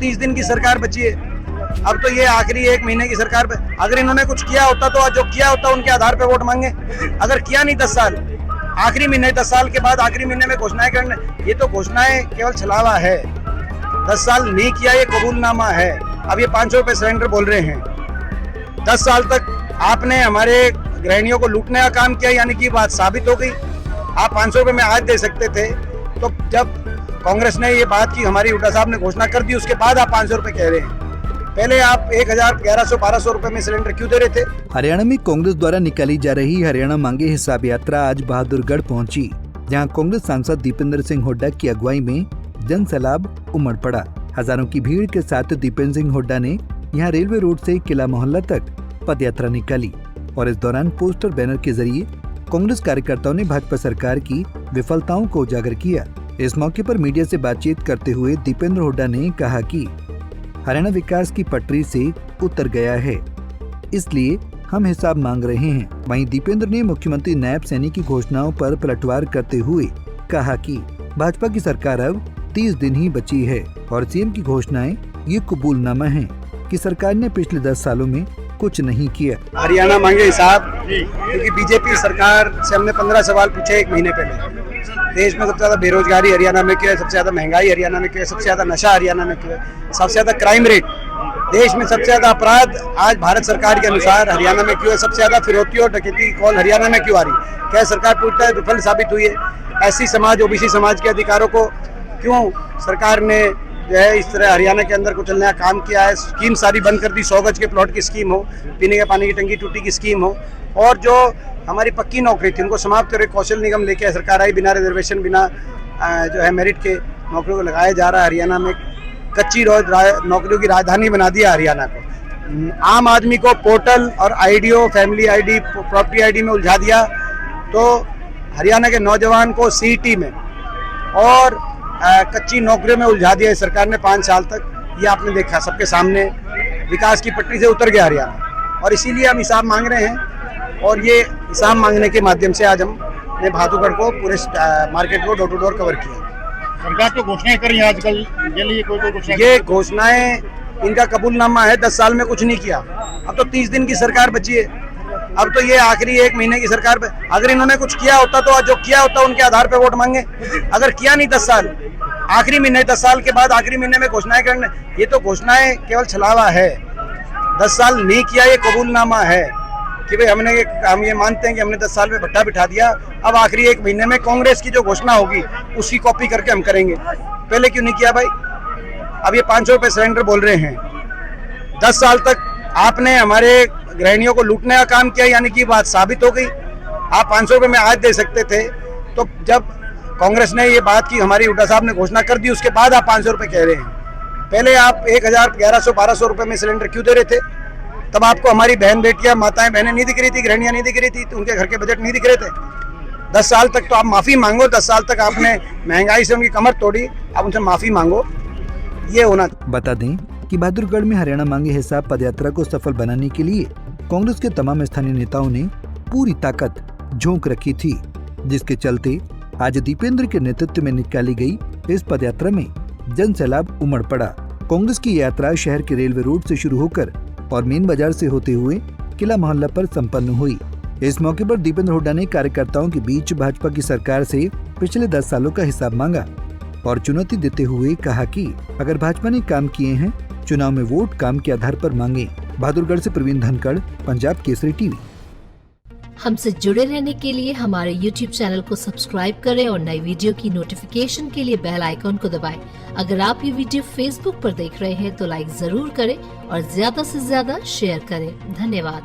30 दिन की सरकार बची है। अब तो ये आखिरी 1 महीने की सरकार पे, अगर इन्होंने कुछ किया होता तो जो किया होता उनके आधार पे वोट मांगे। अगर किया नहीं 10 साल, आखिरी महीने 10 साल के बाद आखिरी महीने में घोषणाएं करने, ये तो घोषणाएं केवल छलावा है। 10 साल नहीं किया ये कबूलनामा है। अब ये 500 रुपये सिलेंडर बोल रहे हैं। 10 साल तक आपने हमारे गृहिणियों को लूटने का काम किया, यानी कि बात साबित हो गई। आप 500 रुपये में आज दे सकते थे, तो जब कांग्रेस ने ये बात की, हमारी हुड्डा साहब ने घोषणा कर दी, उसके बाद आप 500 रुपये कह रहे हैं। पहले आप 1000, 1100, 1200 रुपये में सिलेंडर क्यों दे रहे थे? हरियाणा में कांग्रेस द्वारा निकाली जा रही हरियाणा मांगे हिसाब यात्रा आज बहादुरगढ़ पहुंची, जहां कांग्रेस सांसद दीपेंद्र सिंह हुड्डा की अगुवाई में जन सैलाब उमड़ पड़ा। हजारों की भीड़ के साथ दीपेंद्र सिंह हुड्डा ने यहां रेलवे रोड से किला मोहल्ला तक पद यात्रा निकाली और इस दौरान पोस्टर बैनर के जरिए कांग्रेस कार्यकर्ताओं ने भाजपा सरकार की विफलताओं को उजागर किया। इस मौके पर मीडिया से बातचीत करते हुए दीपेंद्र हुड्डा ने कहा कि हरियाणा विकास की पटरी से उतर गया है, इसलिए हम हिसाब मांग रहे हैं। वहीं दीपेंद्र ने मुख्यमंत्री नायब सैनी की घोषणाओं पर पलटवार करते हुए कहा कि भाजपा की सरकार अब 30 दिन ही बची है और सीएम की घोषणाएं ये कबूलनामा है कि सरकार ने पिछले 10 सालों में कुछ नहीं किया। हरियाणा मांगे हिसाब, क्योंकि बीजेपी सरकार से हमने 15 सवाल पूछे 1 महीने पहले। देश में सबसे ज्यादा बेरोजगारी हरियाणा में क्यों है, सबसे ज्यादा महंगाई हरियाणा में क्यों है, सबसे ज्यादा नशा हरियाणा में क्यों है, सबसे ज्यादा क्राइम रेट, देश में सबसे ज्यादा अपराध आज भारत सरकार के अनुसार हरियाणा में क्यों है, सबसे ज्यादा फिरौती और डकैती की कॉल हरियाणा में क्यों आ रही है? क्या सरकार पूरी तरह विफल साबित हुई है? एससी समाज, ओबीसी समाज के अधिकारों को क्यों सरकार ने जो है इस तरह हरियाणा के अंदर कुचलने का काम किया है? स्कीम सारी बंद कर दी। 100 गज के प्लॉट की स्कीम हो, पीने के पानी की टंकी टूटी की स्कीम हो, और जो हमारी पक्की नौकरी थी उनको समाप्त करके कौशल निगम लेके सरकार आई, बिना रिजर्वेशन, बिना जो है मेरिट के नौकरियों को लगाया जा रहा है। हरियाणा में कच्ची नौकरियों की राजधानी बना दिया हरियाणा को। आम आदमी को पोर्टल और IDO, family ID, property ID में उलझा दिया, तो हरियाणा के नौजवान को सीईटी में और कच्ची नौकरियों में उलझा दिया है सरकार ने 5 साल तक। ये आपने देखा सबके सामने, विकास की पटरी से उतर गया हरियाणा, और इसीलिए हम हिसाब मांग रहे हैं। और ये हिसाब मांगने के माध्यम से आज हमने बहादुरगढ़ को, पूरे मार्केट को डोर टू डोर कवर किया। सरकार तो घोषणाएं करी है आजकल, ये घोषणाएं इनका कबूलनामा है। 10 साल में कुछ नहीं किया। अब तो 30 दिन की सरकार बची है। अब तो ये आखिरी 1 महीने की सरकार पे, अगर इन्होंने कुछ किया होता तो जो किया होता उनके आधार पे वोट मांगे। अगर किया नहीं 10 साल, आखिरी महीने 10 साल के बाद आखिरी महीने में घोषणाएं करने, ये तो घोषणाएं केवल छलावा है। 10 साल नहीं किया ये कबूलनामा है कि भाई हम ये मानते हैं कि हमने 10 साल में भट्टा बिठा दिया। अब आखिरी 1 महीने में कांग्रेस की जो घोषणा होगी उसकी कॉपी करके हम करेंगे। पहले क्यों नहीं किया भाई? अब ये 500 रुपये सिलेंडर बोल रहे हैं। 10 साल तक आपने हमारे गृहिणियों को लूटने का काम किया, यानी कि बात साबित हो गई। आप 500 रुपये में आज दे सकते थे, तो जब कांग्रेस ने ये बात की, हमारी हुड्डा साहब ने घोषणा कर दी, उसके बाद आप 500 रुपये कह रहे हैं। पहले आप 1000, 1100, 1200 रुपये में सिलेंडर क्यों दे रहे थे? तब आपको हमारी बहन बेटियां, माताएं बहनें नहीं दिख रही थी, गृहिणियां नहीं दिख रही थी, तो उनके घर के बजट नहीं दिख रहे थे। 10 साल तक तो आप माफ़ी मांगो। 10 साल तक आपने महंगाई से उनकी कमर तोड़ी, आप उनसे माफ़ी मांगो। ये होना। बता दें कि बहादुरगढ़ में हरियाणा मांगे हिसाब पदयात्रा को सफल बनाने के लिए कांग्रेस के तमाम स्थानीय नेताओं ने पूरी ताकत झोंक रखी थी, जिसके चलते आज दीपेंद्र के नेतृत्व में निकाली गई इस पदयात्रा में जन सैलाब उमड़ पड़ा। कांग्रेस की यात्रा शहर के रेलवे रोड से शुरू होकर और मेन बाजार से होते हुए किला मोहल्ला पर संपन्न हुई। इस मौके पर दीपेंद्र हुड्डा ने कार्यकर्ताओं के बीच भाजपा की सरकार से पिछले 10 सालों का हिसाब मांगा और चुनौती देते हुए कहा कि अगर भाजपा ने काम किए हैं, चुनाव में वोट काम के आधार पर मांगे। बहादुरगढ़ से प्रवीण धनखड़, पंजाब केसरी टीवी। हमसे जुड़े रहने के लिए हमारे YouTube चैनल को सब्सक्राइब करें और नई वीडियो की नोटिफिकेशन के लिए बेल आइकॉन को दबाएं। अगर आप ये वीडियो Facebook पर देख रहे हैं तो लाइक जरूर करें और ज्यादा से ज्यादा शेयर करें। धन्यवाद।